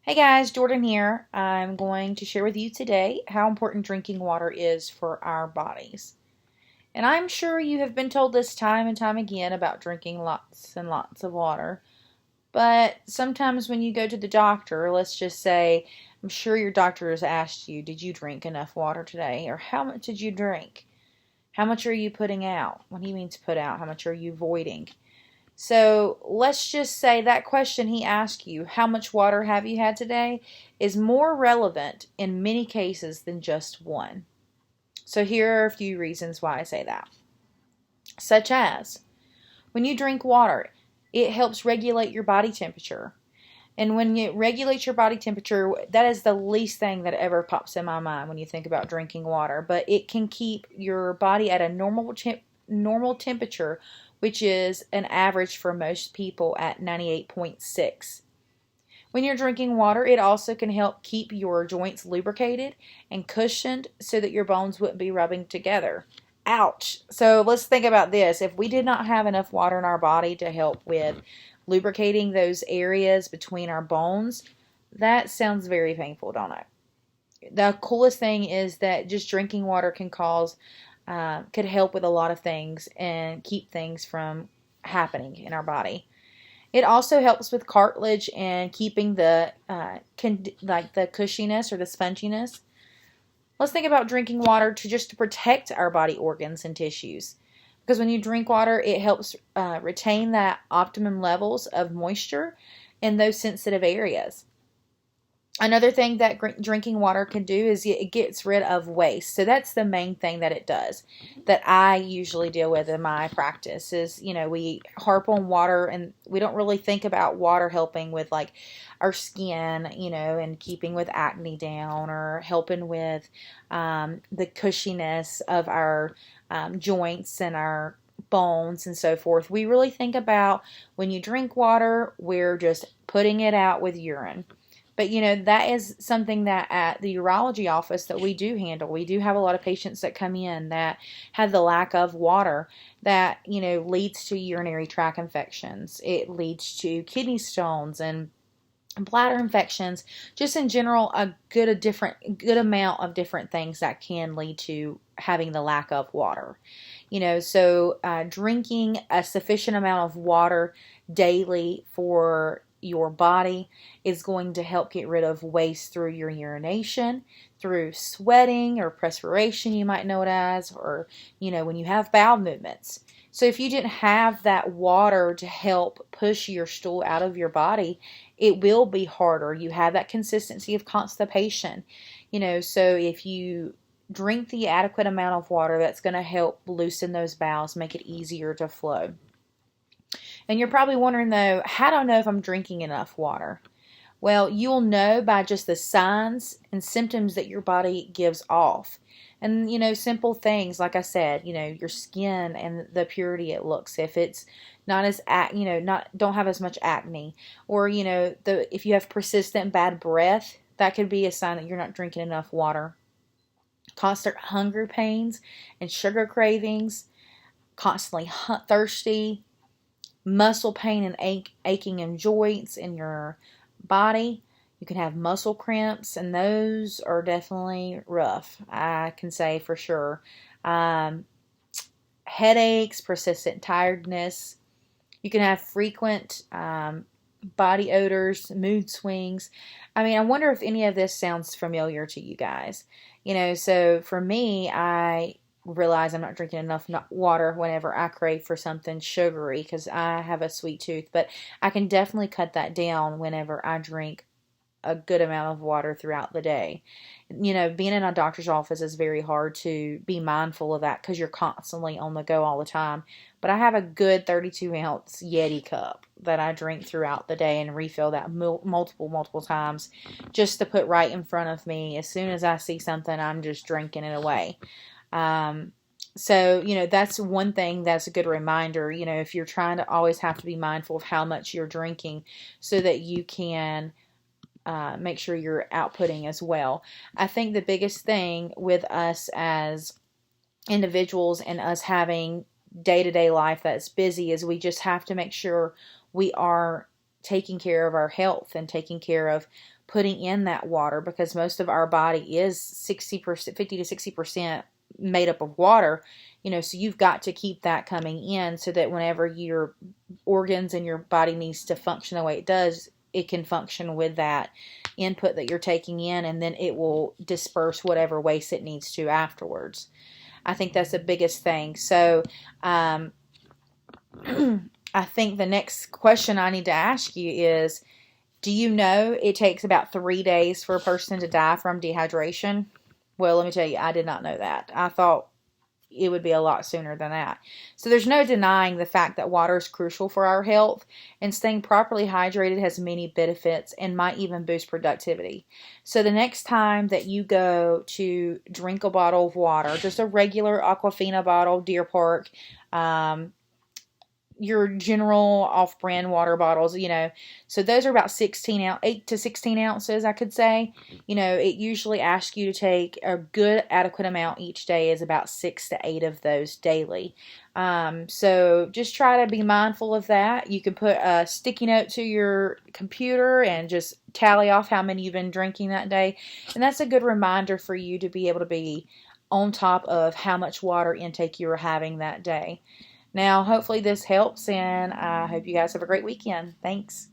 Hey guys, Jordan here. I'm going to share with you today how important drinking water is for our bodies. And I'm sure you have been told this time and time again about drinking lots and lots of water. But sometimes when you go to the doctor, let's just say, I'm sure your doctor has asked you, did you drink enough water today? Or how much did you drink? How much are you putting out? What do you mean to put out? How much are you voiding? So let's just say that question he asked you, how much water have you had today, is more relevant in many cases than just one. So here are a few reasons why I say that. Such as, when you drink water, it helps regulate your body temperature. And when it regulates your body temperature, that is the least thing that ever pops in my mind when you think about drinking water. But it can keep your body at a normal temperature, which is an average for most people at 98.6. When you're drinking water, it also can help keep your joints lubricated and cushioned so that your bones wouldn't be rubbing together. Ouch. So let's think about this. If we did not have enough water in our body to help with lubricating those areas between our bones, that sounds very painful, don't it? The coolest thing is that just drinking water could help with a lot of things and keep things from happening in our body. It also helps with cartilage and keeping the cushiness or the sponginess. Let's think about drinking water to protect our body organs and tissues. Because when you drink water, it helps retain that optimum levels of moisture in those sensitive areas. Another thing that drinking water can do is it gets rid of waste. So that's the main thing that it does that I usually deal with in my practice is, we harp on water and we don't really think about water helping with like our skin, and keeping with acne down or helping with the cushiness of our joints and our bones and so forth. We really think about when you drink water, we're just putting it out with urine. But that is something that at the urology office that we do handle. We do have a lot of patients that come in that have the lack of water that, leads to urinary tract infections. It leads to kidney stones and bladder infections. Just in general, a good amount of different things that can lead to having the lack of water. So drinking a sufficient amount of water daily for your body is going to help get rid of waste through your urination, through sweating or perspiration, you might know it as, or, when you have bowel movements. So if you didn't have that water to help push your stool out of your body, it will be harder. You have that consistency of constipation, so if you drink the adequate amount of water, that's going to help loosen those bowels, make it easier to flow. And you're probably wondering though, how do I know if I'm drinking enough water? Well, you'll know by just the signs and symptoms that your body gives off. And, simple things, like I said, your skin and the purity it looks. If it's not as, don't have as much acne. Or, if you have persistent bad breath, that could be a sign that you're not drinking enough water. Constant hunger pains and sugar cravings, constantly thirsty, muscle pain and aching in joints in your body. You can have muscle cramps, and those are definitely rough, I can say for sure. Headaches, persistent tiredness. You can have frequent body odors, mood swings. I wonder if any of this sounds familiar to you guys. So for me, I realize I'm not drinking enough water whenever I crave for something sugary because I have a sweet tooth, but I can definitely cut that down whenever I drink a good amount of water throughout the day. Being in a doctor's office is very hard to be mindful of that because you're constantly on the go all the time. But I have a good 32-ounce Yeti cup that I drink throughout the day and refill that multiple times just to put right in front of me. As soon as I see something, I'm just drinking it away. So, that's one thing that's a good reminder, if you're trying to always have to be mindful of how much you're drinking so that you can make sure you're outputting as well. I think the biggest thing with us as individuals and us having day-to-day life that's busy is we just have to make sure we are taking care of our health and taking care of putting in that water, because most of our body is 60%, 50 to 60% made up of water. So you've got to keep that coming in so that whenever your organs and your body needs to function the way it does, it can function with that input that you're taking in, and then it will disperse whatever waste it needs to afterwards. I think that's the biggest thing. So I think the next question I need to ask you is, do you know it takes about 3 days for a person to die from dehydration? Well, let me tell you, I did not know that. I thought it would be a lot sooner than that. So there's no denying the fact that water is crucial for our health, and staying properly hydrated has many benefits and might even boost productivity. So the next time that you go to drink a bottle of water, just a regular Aquafina bottle, Deer Park, your general off-brand water bottles, so those are about 8 to 16 ounces, I could say. It usually asks you to take a good adequate amount each day, is about 6 to 8 of those daily. So just try to be mindful of that. You can put a sticky note to your computer and just tally off how many you've been drinking that day, and that's a good reminder for you to be able to be on top of how much water intake you are having that day. Now, hopefully this helps, and I hope you guys have a great weekend. Thanks.